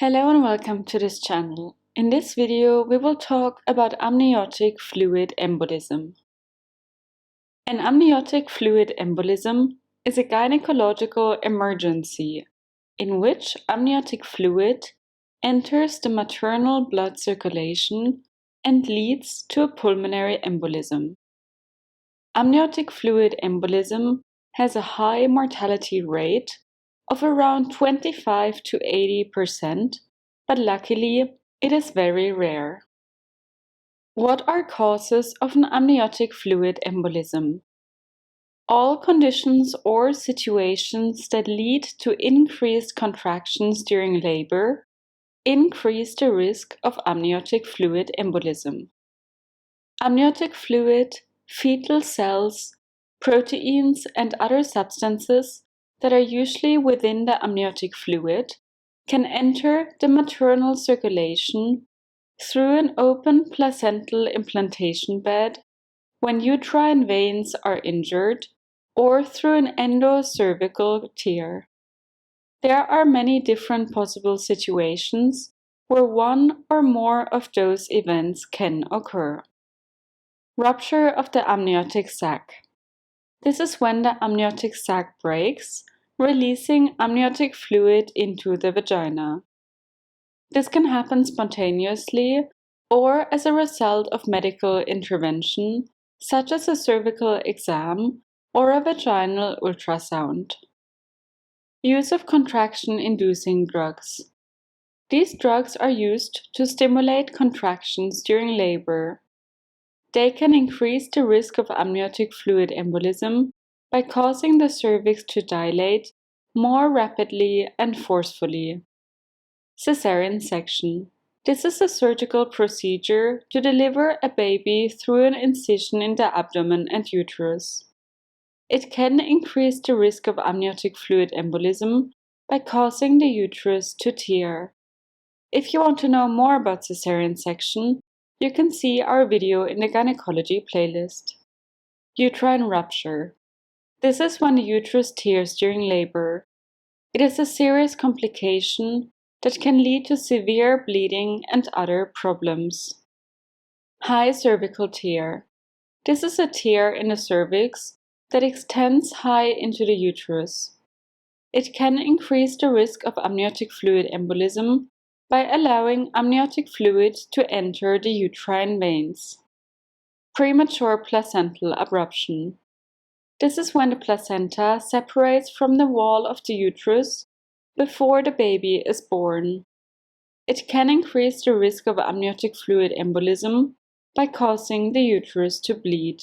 Hello and welcome to this channel. In this video, we will talk about amniotic fluid embolism. An amniotic fluid embolism is a gynecological emergency in which amniotic fluid enters the maternal blood circulation and leads to a pulmonary embolism. Amniotic fluid embolism has a high mortality rate of around 25 to 80%, but luckily it is very rare. What are causes of an amniotic fluid embolism? All conditions or situations that lead to increased contractions during labor increase the risk of amniotic fluid embolism. Amniotic fluid, fetal cells, proteins, and other substances that are usually within the amniotic fluid can enter the maternal circulation through an open placental implantation bed when uterine veins are injured or through an endocervical tear. There are many different possible situations where one or more of those events can occur. Rupture of the amniotic sac. This is when the amniotic sac breaks, releasing amniotic fluid into the vagina. This can happen spontaneously or as a result of medical intervention, such as a cervical exam or a vaginal ultrasound. Use of contraction-inducing drugs. These drugs are used to stimulate contractions during labor. They can increase the risk of amniotic fluid embolism by causing the cervix to dilate more rapidly and forcefully. Cesarean section. This is a surgical procedure to deliver a baby through an incision in the abdomen and uterus. It can increase the risk of amniotic fluid embolism by causing the uterus to tear. If you want to know more about cesarean section, you can see our video in the gynecology playlist. Uterine rupture. This is when the uterus tears during labor. It is a serious complication that can lead to severe bleeding and other problems. High cervical tear. This is a tear in the cervix that extends high into the uterus. It can increase the risk of amniotic fluid embolism by allowing amniotic fluid to enter the uterine veins. Premature placental abruption. This is when the placenta separates from the wall of the uterus before the baby is born. It can increase the risk of amniotic fluid embolism by causing the uterus to bleed.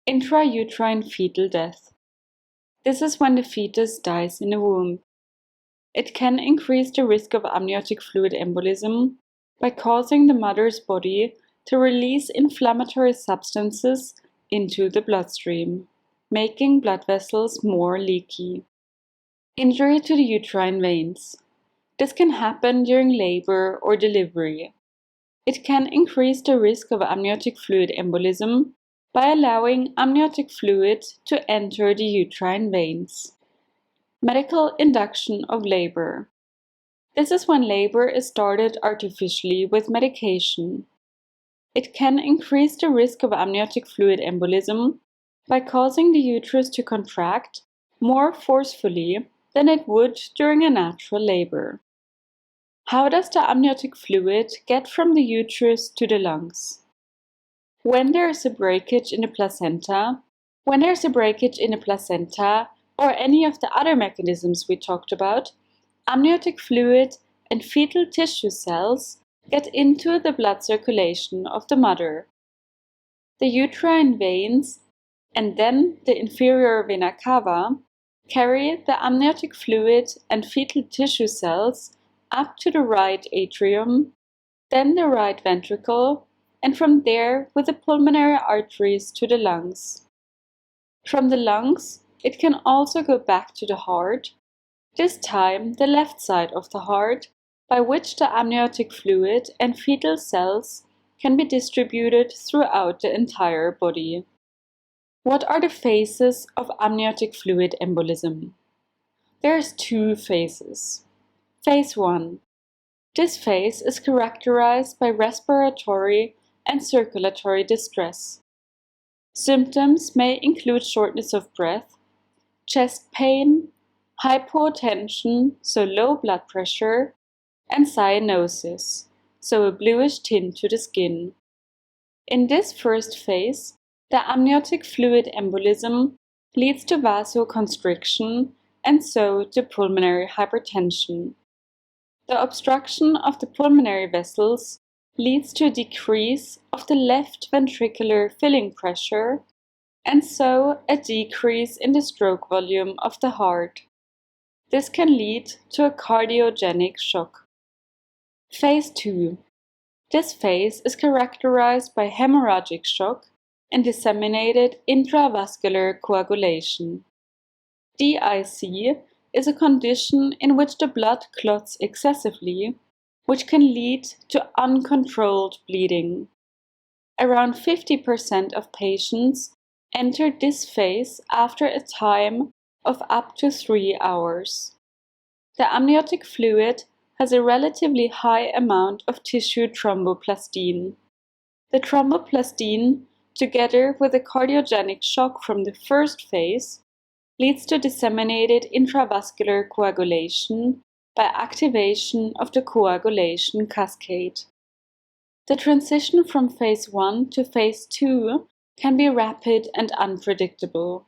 Intrauterine fetal death. This is when the fetus dies in the womb. It can increase the risk of amniotic fluid embolism by causing the mother's body to release inflammatory substances into the bloodstream, making blood vessels more leaky. Injury to the uterine veins. This can happen during labor or delivery. It can increase the risk of amniotic fluid embolism by allowing amniotic fluid to enter the uterine veins. Medical induction of labor. This is when labor is started artificially with medication. It can increase the risk of amniotic fluid embolism by causing the uterus to contract more forcefully than it would during a natural labor. How does the amniotic fluid get from the uterus to the lungs? When there is a breakage in the placenta, or any of the other mechanisms we talked about, amniotic fluid and fetal tissue cells get into the blood circulation of the mother. The uterine veins and then the inferior vena cava carry the amniotic fluid and fetal tissue cells up to the right atrium, then the right ventricle, and from there with the pulmonary arteries to the lungs. From the lungs, it can also go back to the heart, this time the left side of the heart, by which the amniotic fluid and fetal cells can be distributed throughout the entire body. What are the phases of amniotic fluid embolism? There's two phases. Phase 1. This phase is characterized by respiratory and circulatory distress. Symptoms may include shortness of breath, chest pain, hypotension, so low blood pressure, and cyanosis, so a bluish tint to the skin. In this first phase, the amniotic fluid embolism leads to vasoconstriction and so to pulmonary hypertension. The obstruction of the pulmonary vessels leads to a decrease of the left ventricular filling pressure and so a decrease in the stroke volume of the heart. This can lead to a cardiogenic shock. Phase 2. This phase is characterized by hemorrhagic shock and disseminated intravascular coagulation. DIC is a condition in which the blood clots excessively, which can lead to uncontrolled bleeding. Around 50% of patients enter this phase after a time of up to 3 hours. The amniotic fluid has a relatively high amount of tissue thromboplastin. The thromboplastin, together with a cardiogenic shock from the first phase, leads to disseminated intravascular coagulation by activation of the coagulation cascade. The transition from phase 1 to phase 2 can be rapid and unpredictable.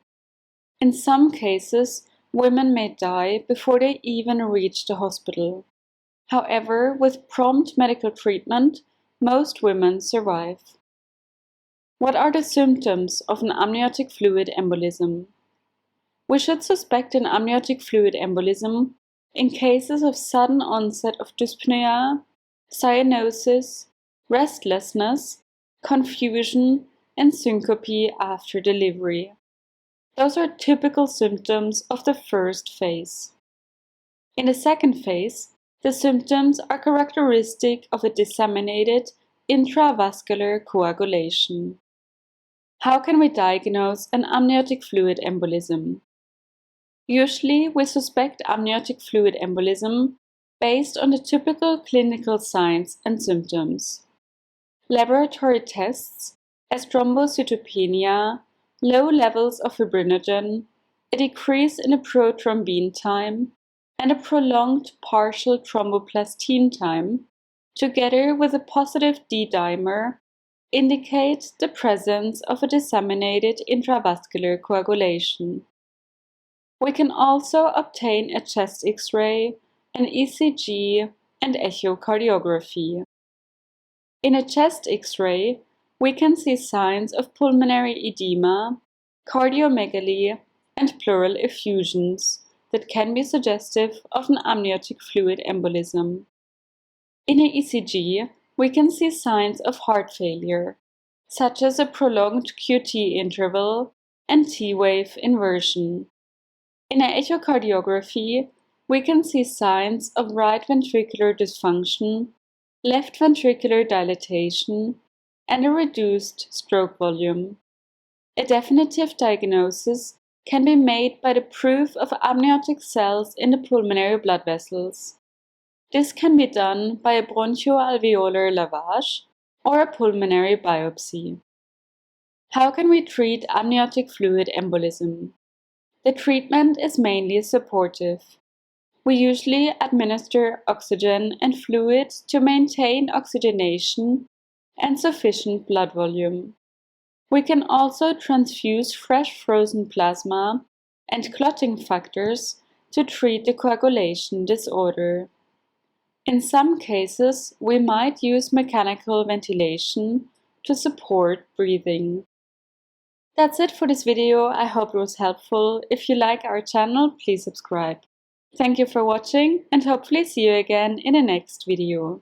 In some cases, women may die before they even reach the hospital. However, with prompt medical treatment, most women survive. What are the symptoms of an amniotic fluid embolism? We should suspect an amniotic fluid embolism in cases of sudden onset of dyspnea, cyanosis, restlessness, confusion, and syncope after delivery. Those are typical symptoms of the first phase. In the second phase, the symptoms are characteristic of a disseminated intravascular coagulation. How can we diagnose an amniotic fluid embolism? Usually, we suspect amniotic fluid embolism based on the typical clinical signs and symptoms. Laboratory tests as thrombocytopenia, low levels of fibrinogen, a decrease in the prothrombin time, and a prolonged partial thromboplastin time, together with a positive D-dimer, indicate the presence of a disseminated intravascular coagulation. We can also obtain a chest X-ray, an ECG, and echocardiography. In a chest X-ray, we can see signs of pulmonary edema, cardiomegaly, and pleural effusions that can be suggestive of an amniotic fluid embolism. In a ECG, we can see signs of heart failure, such as a prolonged QT interval and T-wave inversion. In an echocardiography, we can see signs of right ventricular dysfunction, left ventricular dilatation, and a reduced stroke volume. A definitive diagnosis can be made by the proof of amniotic cells in the pulmonary blood vessels. This can be done by a bronchoalveolar lavage or a pulmonary biopsy. How can we treat amniotic fluid embolism? The treatment is mainly supportive. We usually administer oxygen and fluid to maintain oxygenation and sufficient blood volume. We can also transfuse fresh frozen plasma and clotting factors to treat the coagulation disorder. In some cases, we might use mechanical ventilation to support breathing. That's it for this video. I hope it was helpful. If you like our channel, please subscribe. Thank you for watching and hopefully see you again in the next video.